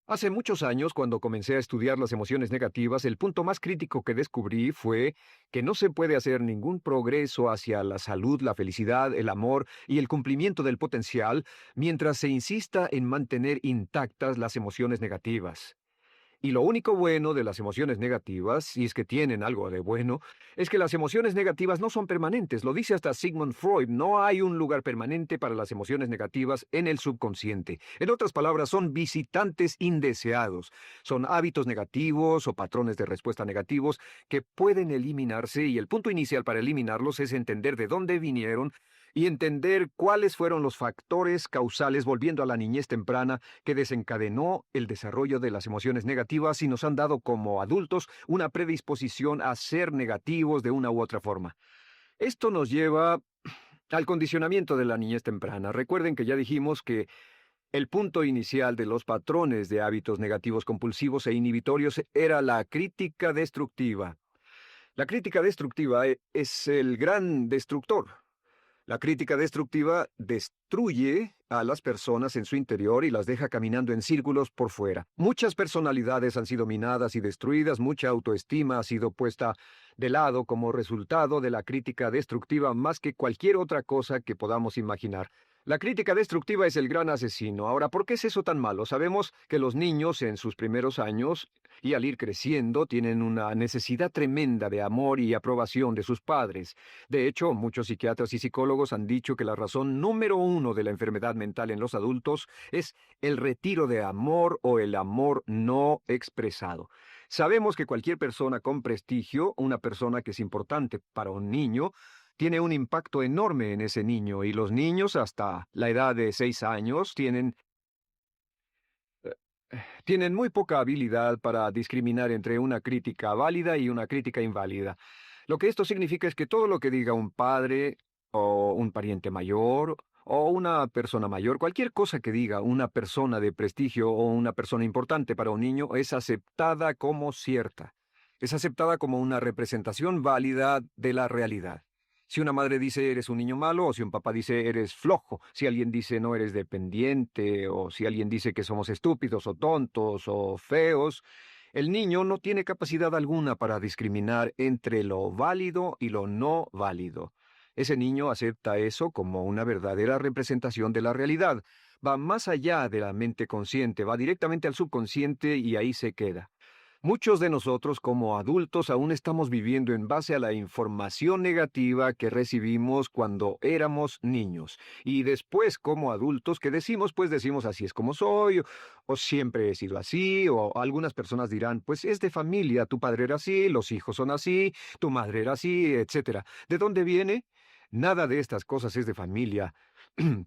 Hace muchos años, cuando comencé a estudiar las emociones negativas, el punto más crítico que descubrí fue que no se puede hacer ningún progreso hacia la salud, la felicidad, el amor y el cumplimiento del potencial mientras se insista en mantener intactas las emociones negativas. Y lo único bueno de las emociones negativas, si es que tienen algo de bueno, es que las emociones negativas no son permanentes. Lo dice hasta Sigmund Freud, no hay un lugar permanente para las emociones negativas en el subconsciente. En otras palabras, son visitantes indeseados. Son hábitos negativos o patrones de respuesta negativos que pueden eliminarse y el punto inicial para eliminarlos es entender de dónde vinieron y entender cuáles fueron los factores causales, volviendo a la niñez temprana, que desencadenó el desarrollo de las emociones negativas y nos han dado como adultos una predisposición a ser negativos de una u otra forma. Esto nos lleva al condicionamiento de la niñez temprana. Recuerden que ya dijimos que el punto inicial de los patrones de hábitos negativos compulsivos e inhibitorios era la crítica destructiva. La crítica destructiva es el gran destructor. La crítica destructiva destruye a las personas en su interior y las deja caminando en círculos por fuera. Muchas personalidades han sido minadas y destruidas, mucha autoestima ha sido puesta de lado como resultado de la crítica destructiva más que cualquier otra cosa que podamos imaginar. La crítica destructiva es el gran asesino. Ahora, ¿por qué es eso tan malo? Sabemos que los niños en sus primeros años y al ir creciendo tienen una necesidad tremenda de amor y aprobación de sus padres. De hecho, muchos psiquiatras y psicólogos han dicho que la razón número uno de la enfermedad mental en los adultos es el retiro de amor o el amor no expresado. Sabemos que cualquier persona con prestigio, una persona que es importante para un niño, tiene un impacto enorme en ese niño, y los niños hasta la edad de 6 años tienen muy poca habilidad para discriminar entre una crítica válida y una crítica inválida. Lo que esto significa es que todo lo que diga un padre o un pariente mayor o una persona mayor, cualquier cosa que diga una persona de prestigio o una persona importante para un niño es aceptada como cierta. Es aceptada como una representación válida de la realidad. Si una madre dice eres un niño malo, o si un papá dice eres flojo, si alguien dice no eres dependiente, o si alguien dice que somos estúpidos o tontos o feos, el niño no tiene capacidad alguna para discriminar entre lo válido y lo no válido. Ese niño acepta eso como una verdadera representación de la realidad. Va más allá de la mente consciente, va directamente al subconsciente y ahí se queda. Muchos de nosotros como adultos aún estamos viviendo en base a la información negativa que recibimos cuando éramos niños. Y después como adultos que decimos, pues decimos así es como soy, o siempre he sido así, o algunas personas dirán, pues es de familia, tu padre era así, los hijos son así, tu madre era así, etcétera. ¿De dónde viene? Nada de estas cosas es de familia.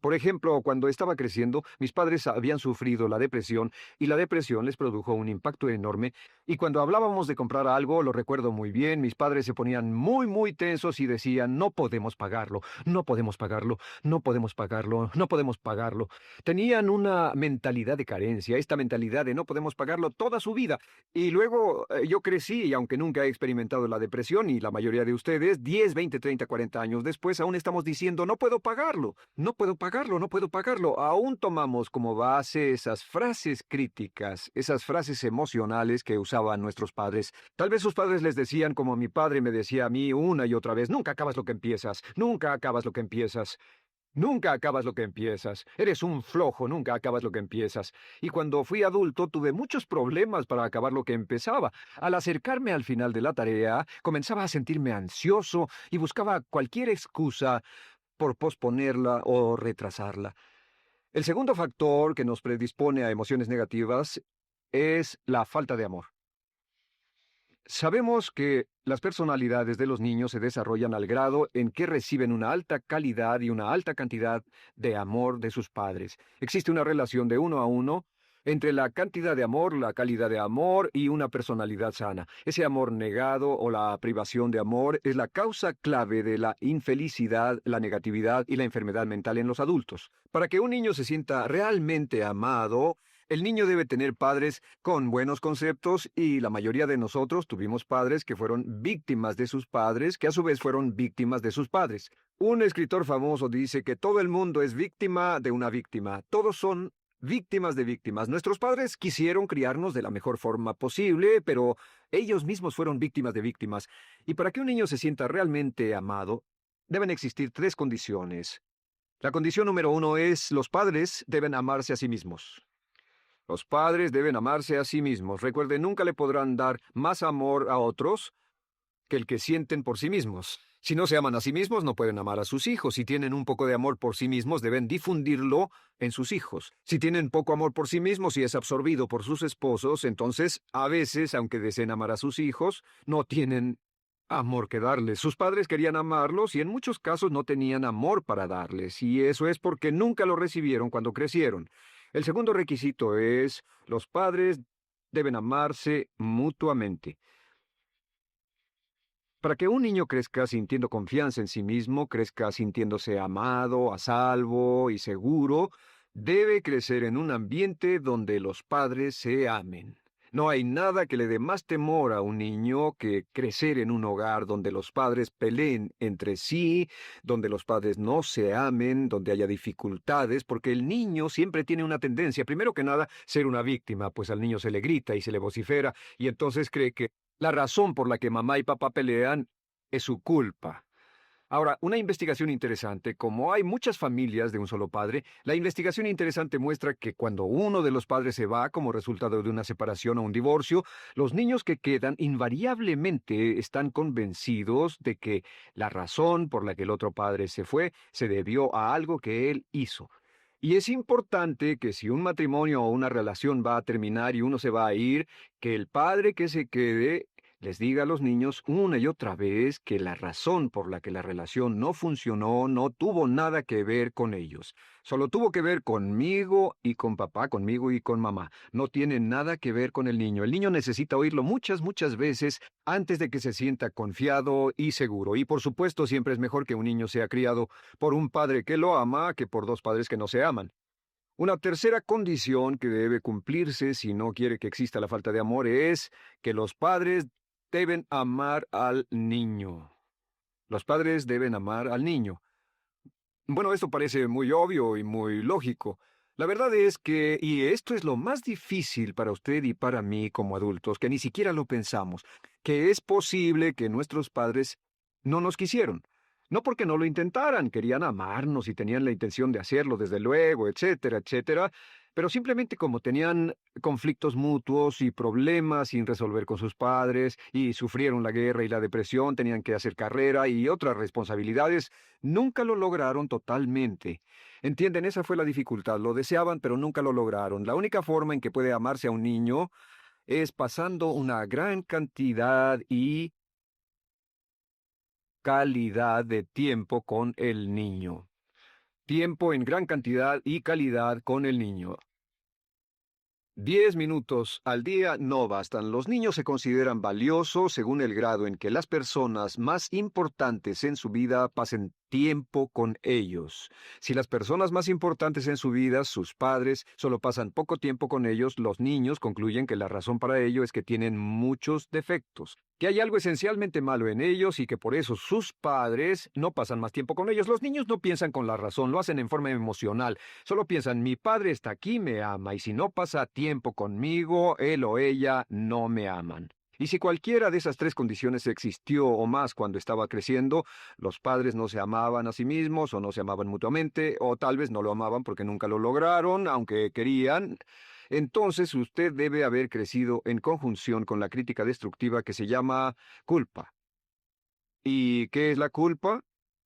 Por ejemplo, cuando estaba creciendo, mis padres habían sufrido la depresión y la depresión les produjo un impacto enorme. Y cuando hablábamos de comprar algo, lo recuerdo muy bien, mis padres se ponían muy, muy tensos y decían, no podemos pagarlo, no podemos pagarlo, no podemos pagarlo, no podemos pagarlo. Tenían una mentalidad de carencia, esta mentalidad de no podemos pagarlo toda su vida. Y luego yo crecí y aunque nunca he experimentado la depresión y la mayoría de ustedes, 10, 20, 30, 40 años después, aún estamos diciendo, no puedo pagarlo, no puedo pagarlo, no puedo pagarlo. Aún tomamos como base esas frases críticas, esas frases emocionales que usaban nuestros padres. Tal vez sus padres les decían como mi padre me decía a mí una y otra vez, nunca acabas lo que empiezas, nunca acabas lo que empiezas. Nunca acabas lo que empiezas. Eres un flojo, nunca acabas lo que empiezas. Y cuando fui adulto tuve muchos problemas para acabar lo que empezaba. Al acercarme al final de la tarea, comenzaba a sentirme ansioso y buscaba cualquier excusa por posponerla o retrasarla. El segundo factor que nos predispone a emociones negativas es la falta de amor. Sabemos que las personalidades de los niños se desarrollan al grado en que reciben una alta calidad y una alta cantidad de amor de sus padres. Existe una relación de 1 a 1 entre la cantidad de amor, la calidad de amor y una personalidad sana. Ese amor negado o la privación de amor es la causa clave de la infelicidad, la negatividad y la enfermedad mental en los adultos. Para que un niño se sienta realmente amado, el niño debe tener padres con buenos conceptos y la mayoría de nosotros tuvimos padres que fueron víctimas de sus padres, que a su vez fueron víctimas de sus padres. Un escritor famoso dice que todo el mundo es víctima de una víctima. Todos son Víctimas de víctimas. Nuestros padres quisieron criarnos de la mejor forma posible, pero ellos mismos fueron víctimas de víctimas. Y para que un niño se sienta realmente amado, deben existir tres condiciones. La condición número uno es: los padres deben amarse a sí mismos. Los padres deben amarse a sí mismos. Recuerden, nunca le podrán dar más amor a otros que el que sienten por sí mismos. Si no se aman a sí mismos, no pueden amar a sus hijos. Si tienen un poco de amor por sí mismos, deben difundirlo en sus hijos. Si tienen poco amor por sí mismos y es absorbido por sus esposos, entonces, a veces, aunque deseen amar a sus hijos, no tienen amor que darles. Sus padres querían amarlos y en muchos casos no tenían amor para darles, y eso es porque nunca lo recibieron cuando crecieron. El segundo requisito es: los padres deben amarse mutuamente. Para que un niño crezca sintiendo confianza en sí mismo, crezca sintiéndose amado, a salvo y seguro, debe crecer en un ambiente donde los padres se amen. No hay nada que le dé más temor a un niño que crecer en un hogar donde los padres peleen entre sí, donde los padres no se amen, donde haya dificultades, porque el niño siempre tiene una tendencia, primero que nada, ser una víctima, pues al niño se le grita y se le vocifera, y entonces cree que la razón por la que mamá y papá pelean es su culpa. Ahora, una investigación interesante: como hay muchas familias de un solo padre, la investigación interesante muestra que cuando uno de los padres se va como resultado de una separación o un divorcio, los niños que quedan invariablemente están convencidos de que la razón por la que el otro padre se fue se debió a algo que él hizo. Y es importante que si un matrimonio o una relación va a terminar y uno se va a ir, que el padre que se quede les diga a los niños una y otra vez que la razón por la que la relación no funcionó no tuvo nada que ver con ellos. Solo tuvo que ver conmigo y con papá, conmigo y con mamá. No tiene nada que ver con el niño. El niño necesita oírlo muchas, muchas veces antes de que se sienta confiado y seguro. Y por supuesto, siempre es mejor que un niño sea criado por un padre que lo ama que por dos padres que no se aman. Una tercera condición que debe cumplirse si no quiere que exista la falta de amor es que los padres deben amar al niño. Los padres deben amar al niño. Bueno, esto parece muy obvio y muy lógico. La verdad es que, y esto es lo más difícil para usted y para mí como adultos, que ni siquiera lo pensamos, que es posible que nuestros padres no nos quisieron. No porque no lo intentaran, querían amarnos y tenían la intención de hacerlo, desde luego, etcétera, etcétera, pero simplemente como tenían conflictos mutuos y problemas sin resolver con sus padres, y sufrieron la guerra y la depresión, tenían que hacer carrera y otras responsabilidades, nunca lo lograron totalmente. ¿Entienden? Esa fue la dificultad. Lo deseaban, pero nunca lo lograron. La única forma en que puede amarse a un niño es pasando una gran cantidad y calidad de tiempo con el niño. Tiempo en gran cantidad y calidad con el niño. 10 minutos al día no bastan. Los niños se consideran valiosos según el grado en que las personas más importantes en su vida pasen tiempo con ellos. Si las personas más importantes en su vida, sus padres, solo pasan poco tiempo con ellos, los niños concluyen que la razón para ello es que tienen muchos defectos, que hay algo esencialmente malo en ellos y que por eso sus padres no pasan más tiempo con ellos. Los niños no piensan con la razón, lo hacen en forma emocional. Solo piensan: mi padre está aquí, me ama, y si no pasa tiempo conmigo, él o ella no me aman. Y si cualquiera de esas tres condiciones existió o más cuando estaba creciendo, los padres no se amaban a sí mismos o no se amaban mutuamente, o tal vez no lo amaban porque nunca lo lograron, aunque querían. Entonces usted debe haber crecido en conjunción con la crítica destructiva que se llama culpa. ¿Y qué es la culpa?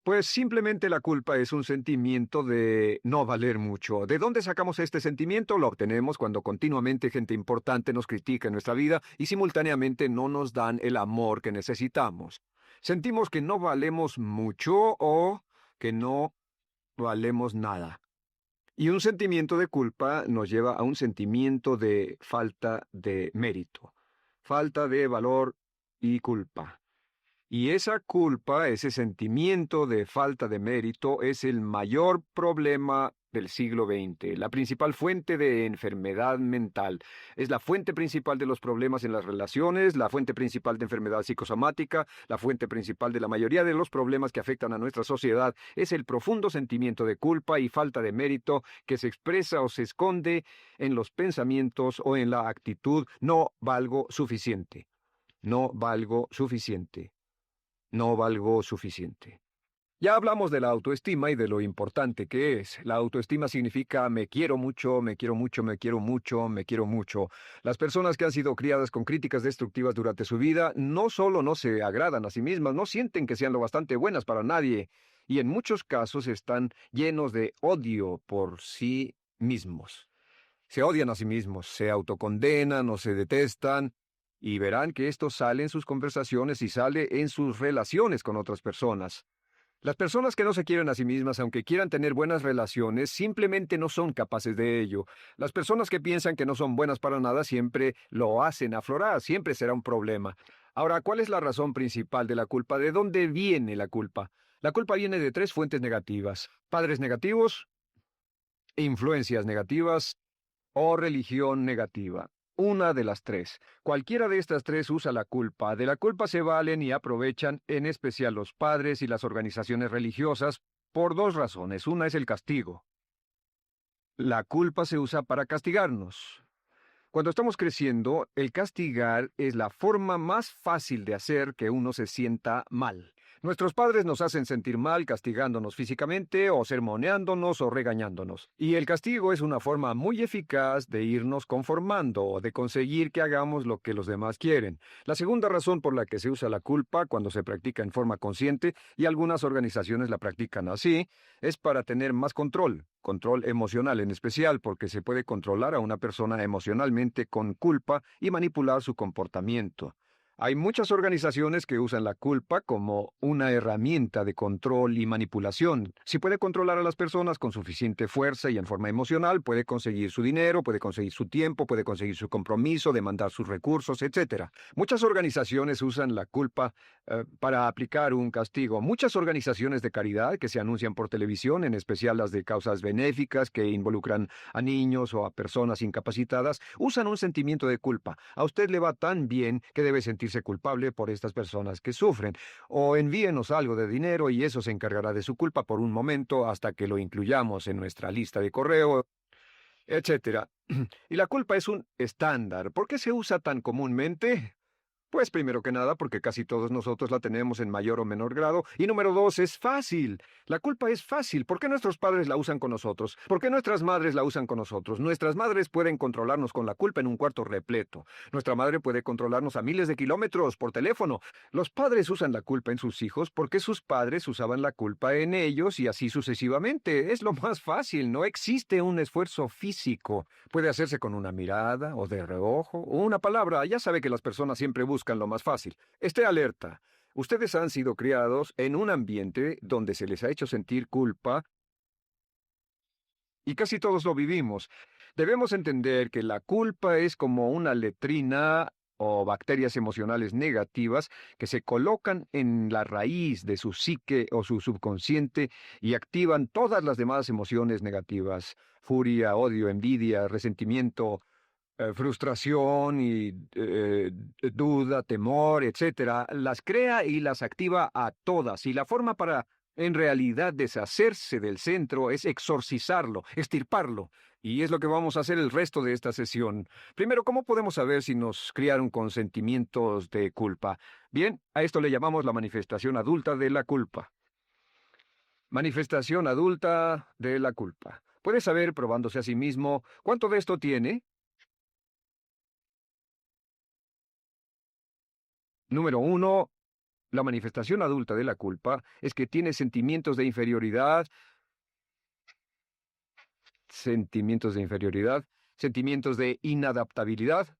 Pues simplemente la culpa es un sentimiento de no valer mucho. ¿De dónde sacamos este sentimiento? Lo obtenemos cuando continuamente gente importante nos critica en nuestra vida y simultáneamente no nos dan el amor que necesitamos. Sentimos que no valemos mucho o que no valemos nada. Y un sentimiento de culpa nos lleva a un sentimiento de falta de mérito, falta de valor y culpa. Y esa culpa, ese sentimiento de falta de mérito, es el mayor problema del siglo XX, la principal fuente de enfermedad mental. Es la fuente principal de los problemas en las relaciones, la fuente principal de enfermedad psicosomática, la fuente principal de la mayoría de los problemas que afectan a nuestra sociedad. Es el profundo sentimiento de culpa y falta de mérito que se expresa o se esconde en los pensamientos o en la actitud: no valgo suficiente, no valgo suficiente. No valgo suficiente. Ya hablamos de la autoestima y de lo importante que es. La autoestima significa me quiero mucho, me quiero mucho, me quiero mucho, me quiero mucho. Las personas que han sido criadas con críticas destructivas durante su vida no solo no se agradan a sí mismas, no sienten que sean lo bastante buenas para nadie, y en muchos casos están llenos de odio por sí mismos. Se odian a sí mismos, se autocondenan o se detestan, y verán que esto sale en sus conversaciones y sale en sus relaciones con otras personas. Las personas que no se quieren a sí mismas, aunque quieran tener buenas relaciones, simplemente no son capaces de ello. Las personas que piensan que no son buenas para nada siempre lo hacen aflorar, siempre será un problema. Ahora, ¿cuál es la razón principal de la culpa? ¿De dónde viene la culpa? La culpa viene de tres fuentes negativas: padres negativos, influencias negativas o religión negativa. Una de las tres. Cualquiera de estas tres usa la culpa. De la culpa se valen y aprovechan, en especial los padres y las organizaciones religiosas, por dos razones. Una es el castigo. La culpa se usa para castigarnos. Cuando estamos creciendo, el castigar es la forma más fácil de hacer que uno se sienta mal. Nuestros padres nos hacen sentir mal castigándonos físicamente o sermoneándonos o regañándonos. Y el castigo es una forma muy eficaz de irnos conformando o de conseguir que hagamos lo que los demás quieren. La segunda razón por la que se usa la culpa cuando se practica en forma consciente, y algunas organizaciones la practican así, es para tener más control. Control emocional en especial, porque se puede controlar a una persona emocionalmente con culpa y manipular su comportamiento. Hay muchas organizaciones que usan la culpa como una herramienta de control y manipulación. Si puede controlar a las personas con suficiente fuerza y en forma emocional, puede conseguir su dinero, puede conseguir su tiempo, puede conseguir su compromiso, demandar sus recursos, etc. Muchas organizaciones usan la culpa para aplicar un castigo. Muchas organizaciones de caridad que se anuncian por televisión, en especial las de causas benéficas que involucran a niños o a personas incapacitadas, usan un sentimiento de culpa. A usted le va tan bien que debe sentirse culpable por estas personas que sufren. O envíenos algo de dinero y eso se encargará de su culpa por un momento hasta que lo incluyamos en nuestra lista de correo, etc. Y la culpa es un estándar. ¿Por qué se usa tan comúnmente? Pues primero que nada, porque casi todos nosotros la tenemos en mayor o menor grado. Y número dos, es fácil. La culpa es fácil. ¿Por qué nuestros padres la usan con nosotros? ¿Por qué nuestras madres la usan con nosotros? Nuestras madres pueden controlarnos con la culpa en un cuarto repleto. Nuestra madre puede controlarnos a miles de kilómetros por teléfono. Los padres usan la culpa en sus hijos porque sus padres usaban la culpa en ellos y así sucesivamente. Es lo más fácil. No existe un esfuerzo físico. Puede hacerse con una mirada, o de reojo, o una palabra. Ya sabe que las personas siempre buscan lo más fácil. Esté alerta. Ustedes han sido criados en un ambiente donde se les ha hecho sentir culpa y casi todos lo vivimos. Debemos entender que la culpa es como una letrina o bacterias emocionales negativas que se colocan en la raíz de su psique o su subconsciente y activan todas las demás emociones negativas: furia, odio, envidia, resentimiento, frustración y duda, temor, etcétera. Las crea y las activa a todas. Y la forma para, en realidad, deshacerse del centro es exorcizarlo, extirparlo. Y es lo que vamos a hacer el resto de esta sesión. Primero, ¿cómo podemos saber si nos criaron con sentimientos de culpa? Bien, a esto le llamamos la manifestación adulta de la culpa. Manifestación adulta de la culpa. Puede saber, probándose a sí mismo, cuánto de esto tiene. Número uno, la manifestación adulta de la culpa es que tiene sentimientos de inferioridad, sentimientos de inadaptabilidad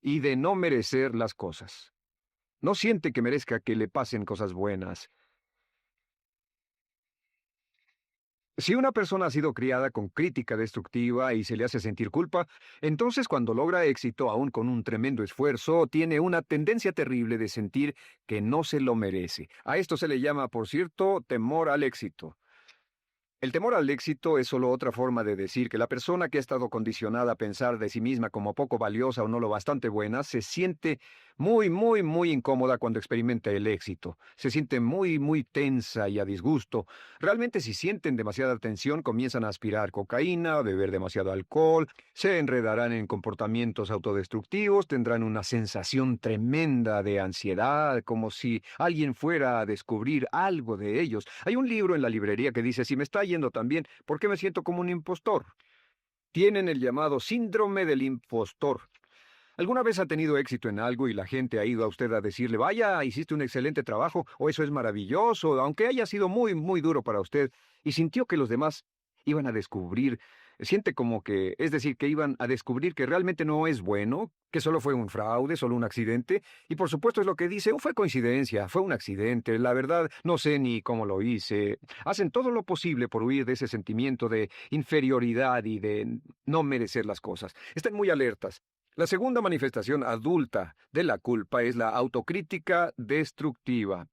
y de no merecer las cosas. No siente que merezca que le pasen cosas buenas. Si una persona ha sido criada con crítica destructiva y se le hace sentir culpa, entonces cuando logra éxito, aún con un tremendo esfuerzo, tiene una tendencia terrible de sentir que no se lo merece. A esto se le llama, por cierto, temor al éxito. El temor al éxito es solo otra forma de decir que la persona que ha estado condicionada a pensar de sí misma como poco valiosa o no lo bastante buena se siente muy incómoda cuando experimenta el éxito. Se siente muy tensa y a disgusto. Realmente si sienten demasiada tensión comienzan a aspirar cocaína, a beber demasiado alcohol, se enredarán en comportamientos autodestructivos, tendrán una sensación tremenda de ansiedad, como si alguien fuera a descubrir algo de ellos. Hay un libro en la librería que dice, si me está yendo tan bien, ¿por qué me siento como un impostor? Tienen el llamado síndrome del impostor. ¿Alguna vez ha tenido éxito en algo y la gente ha ido a usted a decirle, vaya, hiciste un excelente trabajo, o eso es maravilloso, aunque haya sido muy duro para usted, y sintió que los demás iban a descubrir, siente como que, es decir, que iban a descubrir que realmente no es bueno, que solo fue un fraude, solo un accidente, y por supuesto es lo que dice, fue coincidencia, fue un accidente, la verdad, no sé ni cómo lo hice. Hacen todo lo posible por huir de ese sentimiento de inferioridad y de no merecer las cosas. Estén muy alertas. La segunda manifestación adulta de la culpa es la autocrítica destructiva.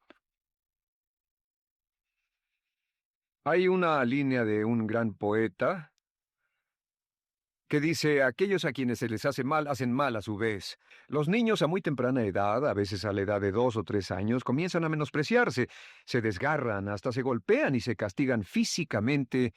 Hay una línea de un gran poeta que dice, aquellos a quienes se les hace mal hacen mal a su vez. Los niños a muy temprana edad, a veces a la edad de 2 o 3 años, comienzan a menospreciarse, se desgarran, hasta se golpean y se castigan físicamente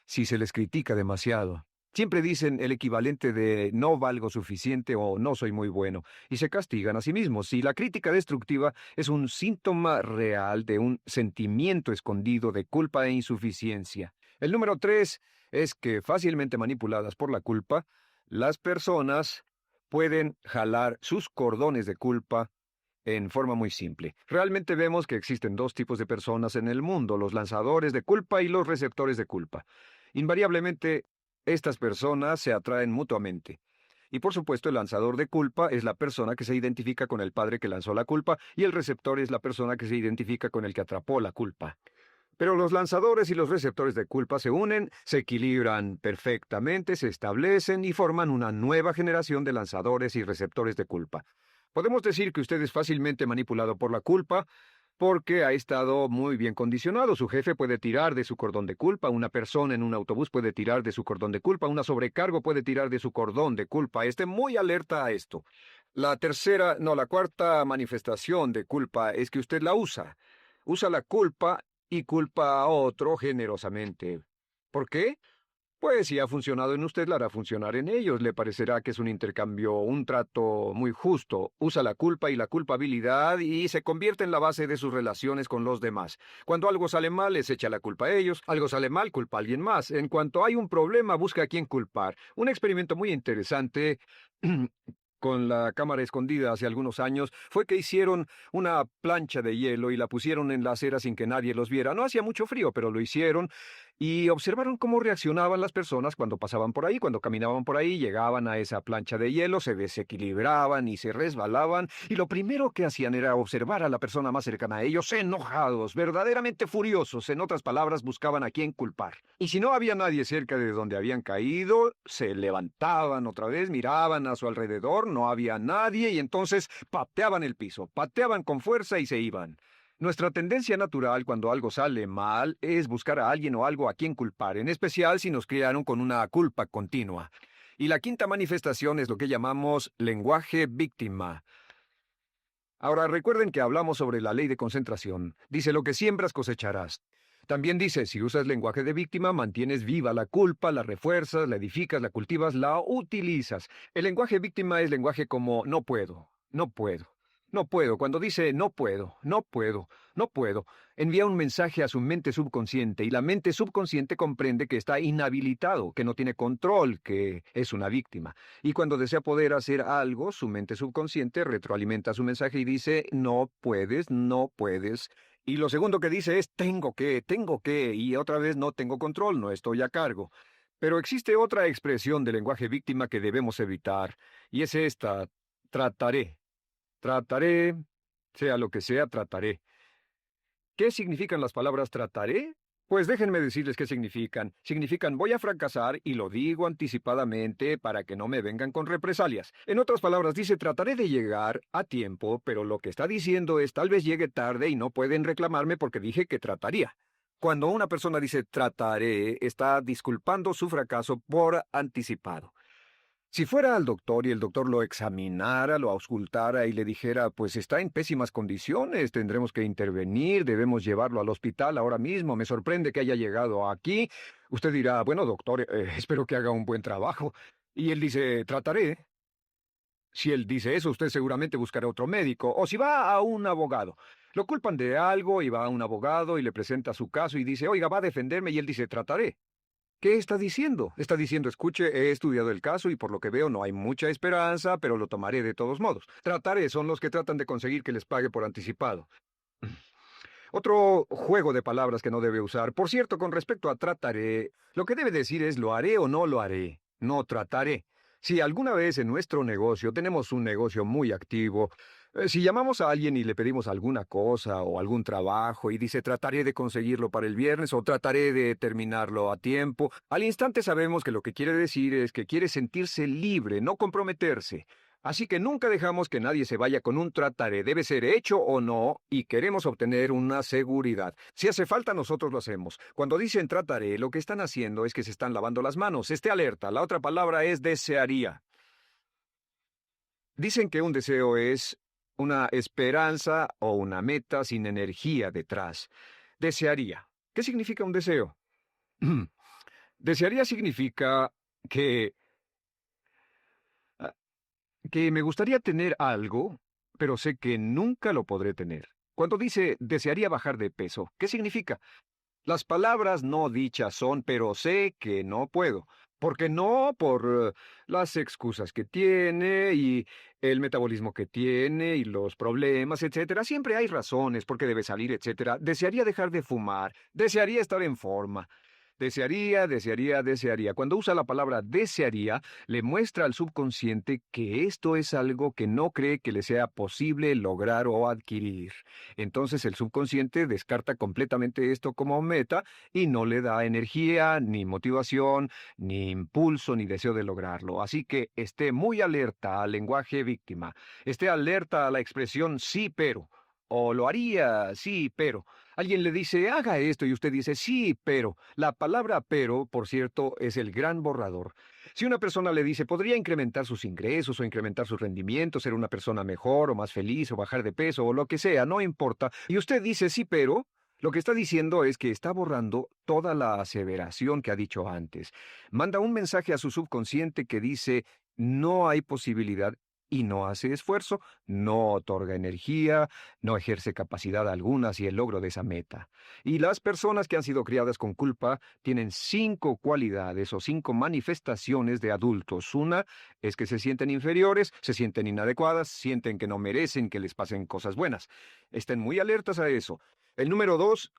si se les critica demasiado. Siempre dicen el equivalente de no valgo suficiente o no soy muy bueno, y se castigan a sí mismos. Y la crítica destructiva es un síntoma real de un sentimiento escondido de culpa e insuficiencia. El número 3 es que fácilmente manipuladas por la culpa, las personas pueden jalar sus cordones de culpa en forma muy simple. Realmente vemos que existen dos tipos de personas en el mundo, los lanzadores de culpa y los receptores de culpa. Invariablemente, estas personas se atraen mutuamente. Y por supuesto, el lanzador de culpa es la persona que se identifica con el padre que lanzó la culpa y el receptor es la persona que se identifica con el que atrapó la culpa. Pero los lanzadores y los receptores de culpa se unen, se equilibran perfectamente, se establecen y forman una nueva generación de lanzadores y receptores de culpa. Podemos decir que usted es fácilmente manipulado por la culpa porque ha estado muy bien condicionado. Su jefe puede tirar de su cordón de culpa, una persona en un autobús puede tirar de su cordón de culpa, una sobrecargo puede tirar de su cordón de culpa. Esté muy alerta a esto. La cuarta manifestación de culpa es que usted la usa. Usa la culpa y culpa a otro generosamente. ¿Por qué? Pues si ha funcionado en usted, la hará funcionar en ellos. Le parecerá que es un intercambio, un trato muy justo. Usa la culpa y la culpabilidad y se convierte en la base de sus relaciones con los demás. Cuando algo sale mal, les echa la culpa a ellos. Algo sale mal, culpa a alguien más. En cuanto hay un problema, busca a quién culpar. Un experimento muy interesante con la cámara escondida hace algunos años fue que hicieron una plancha de hielo y la pusieron en la acera sin que nadie los viera. No hacía mucho frío, pero lo hicieron y observaron cómo reaccionaban las personas cuando pasaban por ahí, cuando caminaban por ahí, llegaban a esa plancha de hielo, se desequilibraban y se resbalaban, y lo primero que hacían era observar a la persona más cercana a ellos, enojados, verdaderamente furiosos, en otras palabras, buscaban a quién culpar. Y si no había nadie cerca de donde habían caído, se levantaban otra vez, miraban a su alrededor, no había nadie, y entonces pateaban el piso, pateaban con fuerza y se iban. Nuestra tendencia natural cuando algo sale mal es buscar a alguien o algo a quien culpar, en especial si nos criaron con una culpa continua. Y la quinta manifestación es lo que llamamos lenguaje víctima. Ahora recuerden que hablamos sobre la ley de concentración. Dice lo que siembras cosecharás. También dice, si usas lenguaje de víctima, mantienes viva la culpa, la refuerzas, la edificas, la cultivas, la utilizas. El lenguaje víctima es lenguaje como no puedo, no puedo. No puedo. Cuando dice no puedo, no puedo, no puedo, envía un mensaje a su mente subconsciente y la mente subconsciente comprende que está inhabilitado, que no tiene control, que es una víctima. Y cuando desea poder hacer algo, su mente subconsciente retroalimenta su mensaje y dice no puedes, no puedes. Y lo segundo que dice es tengo que, y otra vez no tengo control, no estoy a cargo. Pero existe otra expresión del lenguaje víctima que debemos evitar, y es esta, trataré. Trataré, sea lo que sea, trataré. ¿Qué significan las palabras trataré? Pues déjenme decirles qué significan. Significan voy a fracasar y lo digo anticipadamente para que no me vengan con represalias. En otras palabras, dice trataré de llegar a tiempo, pero lo que está diciendo es tal vez llegue tarde y no pueden reclamarme porque dije que trataría. Cuando una persona dice trataré, está disculpando su fracaso por anticipado. Si fuera al doctor y el doctor lo examinara, lo auscultara y le dijera, pues está en pésimas condiciones, tendremos que intervenir, debemos llevarlo al hospital ahora mismo, me sorprende que haya llegado aquí, usted dirá, bueno, doctor, espero que haga un buen trabajo. Y él dice, trataré. Si él dice eso, usted seguramente buscará otro médico. O si va a un abogado. Lo culpan de algo y va a un abogado y le presenta su caso y dice, oiga, va a defenderme y él dice, trataré. ¿Qué está diciendo? Está diciendo, escuche, he estudiado el caso y por lo que veo no hay mucha esperanza, pero lo tomaré de todos modos. Trataré son los que tratan de conseguir que les pague por anticipado. Otro juego de palabras que no debe usar. Por cierto, con respecto a trataré, lo que debe decir es lo haré o no lo haré. No trataré. Si alguna vez en nuestro negocio tenemos un negocio muy activo, si llamamos a alguien y le pedimos alguna cosa o algún trabajo y dice trataré de conseguirlo para el viernes o trataré de terminarlo a tiempo, al instante sabemos que lo que quiere decir es que quiere sentirse libre, no comprometerse. Así que nunca dejamos que nadie se vaya con un trataré, debe ser hecho o no, y queremos obtener una seguridad. Si hace falta, nosotros lo hacemos. Cuando dicen trataré, lo que están haciendo es que se están lavando las manos. Esté alerta, la otra palabra es desearía. Dicen que un deseo es una esperanza o una meta sin energía detrás. Desearía. ¿Qué significa un deseo? Desearía significa que ah, que me gustaría tener algo, pero sé que nunca lo podré tener. Cuando dice desearía bajar de peso, ¿qué significa? Las palabras no dichas son, pero sé que no puedo. ¿Por qué no? Por las excusas que tiene y el metabolismo que tiene y los problemas, etcétera. Siempre hay razones por qué debe salir, etcétera. Desearía dejar de fumar, desearía estar en forma. Desearía, desearía, desearía. Cuando usa la palabra desearía, le muestra al subconsciente que esto es algo que no cree que le sea posible lograr o adquirir. Entonces el subconsciente descarta completamente esto como meta y no le da energía, ni motivación, ni impulso, ni deseo de lograrlo. Así que esté muy alerta al lenguaje víctima. Esté alerta a la expresión sí, pero. O lo haría, sí, pero. Alguien le dice, haga esto, y usted dice, sí, pero. La palabra pero, por cierto, es el gran borrador. Si una persona le dice, podría incrementar sus ingresos o incrementar su rendimiento, ser una persona mejor o más feliz o bajar de peso o lo que sea, no importa, y usted dice, sí, pero, lo que está diciendo es que está borrando toda la aseveración que ha dicho antes. Manda un mensaje a su subconsciente que dice, no hay posibilidad y no hace esfuerzo, no otorga energía, no ejerce capacidad alguna hacia el logro de esa meta. Y las personas que han sido criadas con culpa tienen 5 cualidades o 5 manifestaciones de adultos. Una es que se sienten inferiores, se sienten inadecuadas, sienten que no merecen que les pasen cosas buenas. Estén muy alertas a eso. El número 2,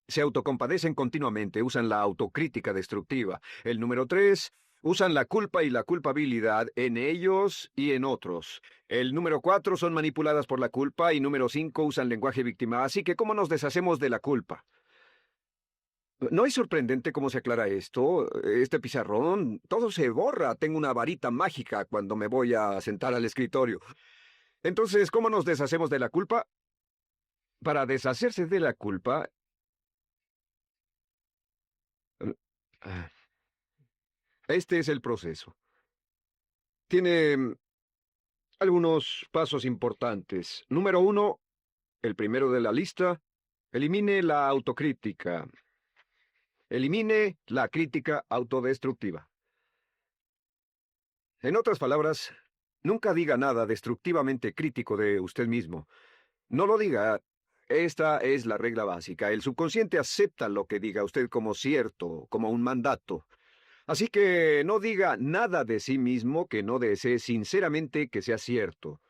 se autocompadecen continuamente, usan la autocrítica destructiva. El número 3, usan la culpa y la culpabilidad en ellos y en otros. El número 4, son manipuladas por la culpa y número 5, usan lenguaje víctima. Así que, ¿cómo nos deshacemos de la culpa? ¿No es sorprendente cómo se aclara esto? Este pizarrón, todo se borra. Tengo una varita mágica cuando me voy a sentar al escritorio. Entonces, ¿cómo nos deshacemos de la culpa? Para deshacerse de la culpa, eh, este es el proceso. Tiene algunos pasos importantes. Número 1, el primero de la lista, elimine la autocrítica. Elimine la crítica autodestructiva. En otras palabras, nunca diga nada destructivamente crítico de usted mismo. No lo diga. Esta es la regla básica. El subconsciente acepta lo que diga usted como cierto, como un mandato. Así que no diga nada de sí mismo que no desee sinceramente que sea cierto.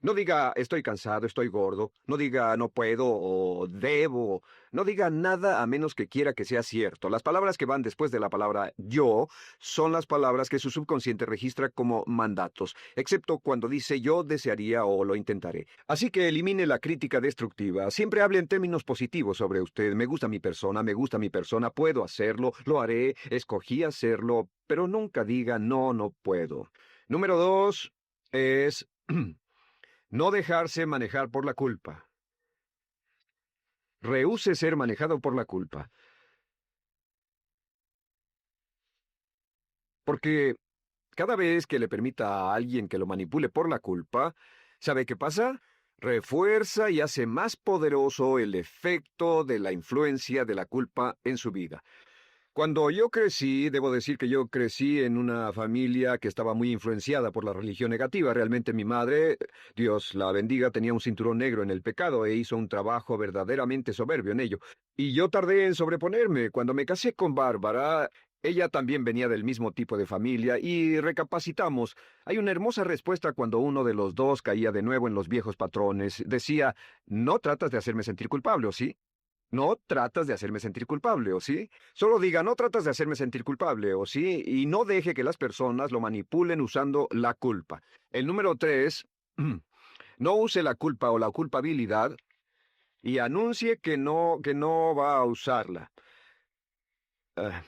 No diga estoy cansado, estoy gordo. No diga no puedo o debo. No diga nada a menos que quiera que sea cierto. Las palabras que van después de la palabra yo son las palabras que su subconsciente registra como mandatos, excepto cuando dice yo desearía o lo intentaré. Así que elimine la crítica destructiva. Siempre hable en términos positivos sobre usted. Me gusta mi persona, puedo hacerlo, lo haré, escogí hacerlo, pero nunca diga no, no puedo. Número dos es no dejarse manejar por la culpa. Rehúse ser manejado por la culpa. Porque cada vez que le permita a alguien que lo manipule por la culpa, ¿sabe qué pasa? Refuerza y hace más poderoso el efecto de la influencia de la culpa en su vida. Cuando yo crecí, debo decir que yo crecí en una familia que estaba muy influenciada por la religión negativa. Realmente mi madre, Dios la bendiga, tenía un cinturón negro en el pecado e hizo un trabajo verdaderamente soberbio en ello. Y yo tardé en sobreponerme. Cuando me casé con Bárbara, ella también venía del mismo tipo de familia y recapacitamos. Hay una hermosa respuesta cuando uno de los dos caía de nuevo en los viejos patrones. Decía, no tratas de hacerme sentir culpable, ¿o sí? No tratas de hacerme sentir culpable, ¿o sí? Solo diga, no tratas de hacerme sentir culpable, ¿o sí? Y no deje que las personas lo manipulen usando la culpa. El número tres, no use la culpa o la culpabilidad y anuncie que no va a usarla. Ah,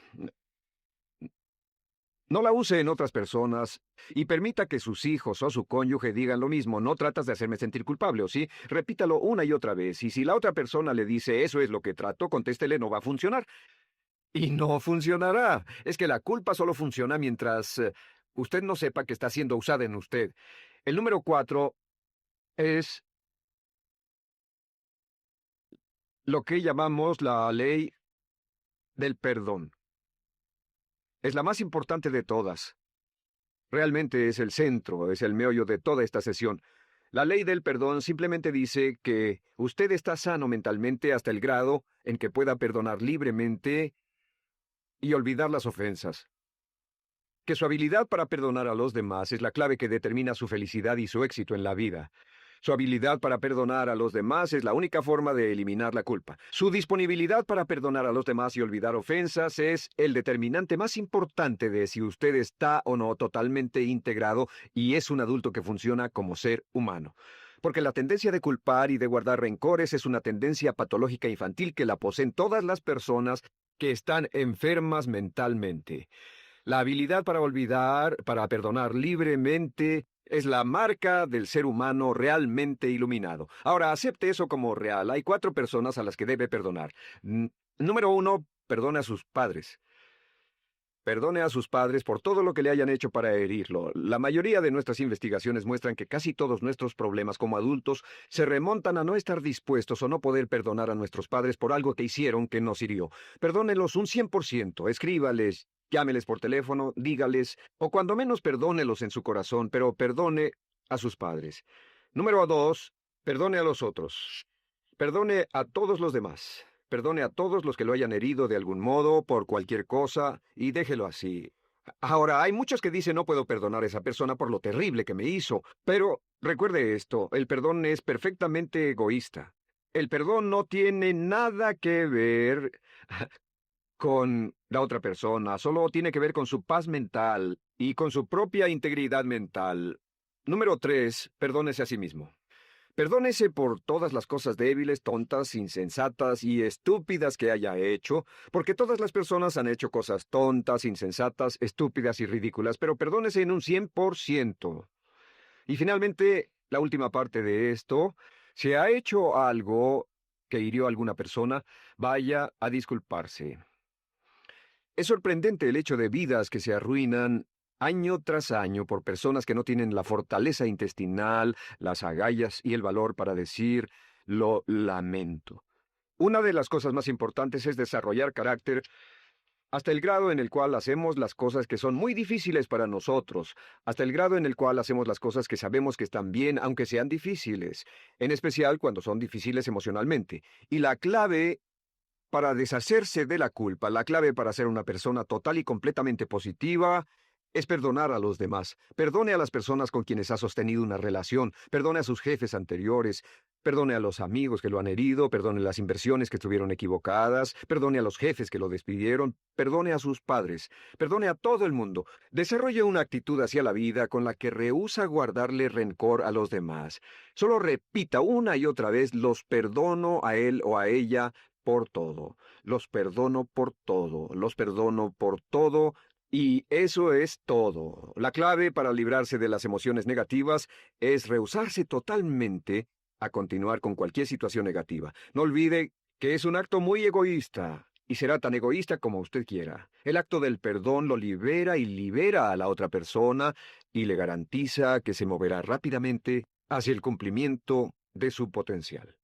no la use en otras personas y permita que sus hijos o su cónyuge digan lo mismo. No tratas de hacerme sentir culpable, ¿o sí? Repítalo una y otra vez. Y si la otra persona le dice eso es lo que trato, contéstele no va a funcionar. Y no funcionará. Es que la culpa solo funciona mientras usted no sepa que está siendo usada en usted. El número cuatro es lo que llamamos la ley del perdón. Es la más importante de todas. Realmente es el centro, es el meollo de toda esta sesión. La ley del perdón simplemente dice que usted está sano mentalmente hasta el grado en que pueda perdonar libremente y olvidar las ofensas. Que su habilidad para perdonar a los demás es la clave que determina su felicidad y su éxito en la vida. Su habilidad para perdonar a los demás es la única forma de eliminar la culpa. Su disponibilidad para perdonar a los demás y olvidar ofensas es el determinante más importante de si usted está o no totalmente integrado y es un adulto que funciona como ser humano. Porque la tendencia de culpar y de guardar rencores es una tendencia patológica infantil que la poseen todas las personas que están enfermas mentalmente. La habilidad para olvidar, para perdonar libremente, es la marca del ser humano realmente iluminado. Ahora, acepte eso como real. Hay 4 personas a las que debe perdonar. Número 1, perdone a sus padres. Perdone a sus padres por todo lo que le hayan hecho para herirlo. La mayoría de nuestras investigaciones muestran que casi todos nuestros problemas como adultos se remontan a no estar dispuestos o no poder perdonar a nuestros padres por algo que hicieron que nos hirió. Perdónelos un 100%, escríbales, llámeles por teléfono, dígales, o cuando menos perdónelos en su corazón, pero perdone a sus padres. Número 2, perdone a los otros. Perdone a todos los demás. Perdone a todos los que lo hayan herido de algún modo, por cualquier cosa, y déjelo así. Ahora, hay muchos que dicen no puedo perdonar a esa persona por lo terrible que me hizo, pero recuerde esto, el perdón es perfectamente egoísta. El perdón no tiene nada que ver con la otra persona, solo tiene que ver con su paz mental y con su propia integridad mental. Número 3, perdónese a sí mismo. Perdónese por todas las cosas débiles, tontas, insensatas y estúpidas que haya hecho, porque todas las personas han hecho cosas tontas, insensatas, estúpidas y ridículas, pero perdónese en un 100%. Y finalmente, la última parte de esto, si ha hecho algo que hirió a alguna persona, vaya a disculparse. Es sorprendente el hecho de vidas que se arruinan año tras año por personas que no tienen la fortaleza intestinal, las agallas y el valor para decir lo lamento. Una de las cosas más importantes es desarrollar carácter hasta el grado en el cual hacemos las cosas que son muy difíciles para nosotros, hasta el grado en el cual hacemos las cosas que sabemos que están bien aunque sean difíciles, en especial cuando son difíciles emocionalmente. Y la clave para deshacerse de la culpa, la clave para ser una persona total y completamente positiva, es perdonar a los demás. Perdone a las personas con quienes ha sostenido una relación, perdone a sus jefes anteriores, perdone a los amigos que lo han herido, perdone las inversiones que estuvieron equivocadas, perdone a los jefes que lo despidieron, perdone a sus padres, perdone a todo el mundo. Desarrolle una actitud hacia la vida con la que rehúsa guardarle rencor a los demás. Solo repita una y otra vez: los perdono a él o a ella por todo. Los perdono por todo. Los perdono por todo. Y eso es todo. La clave para librarse de las emociones negativas es rehusarse totalmente a continuar con cualquier situación negativa. No olvide que es un acto muy egoísta y será tan egoísta como usted quiera. El acto del perdón lo libera y libera a la otra persona y le garantiza que se moverá rápidamente hacia el cumplimiento de su potencial.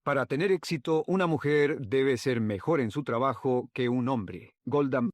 Para tener éxito, una mujer debe ser mejor en su trabajo que un hombre. Golda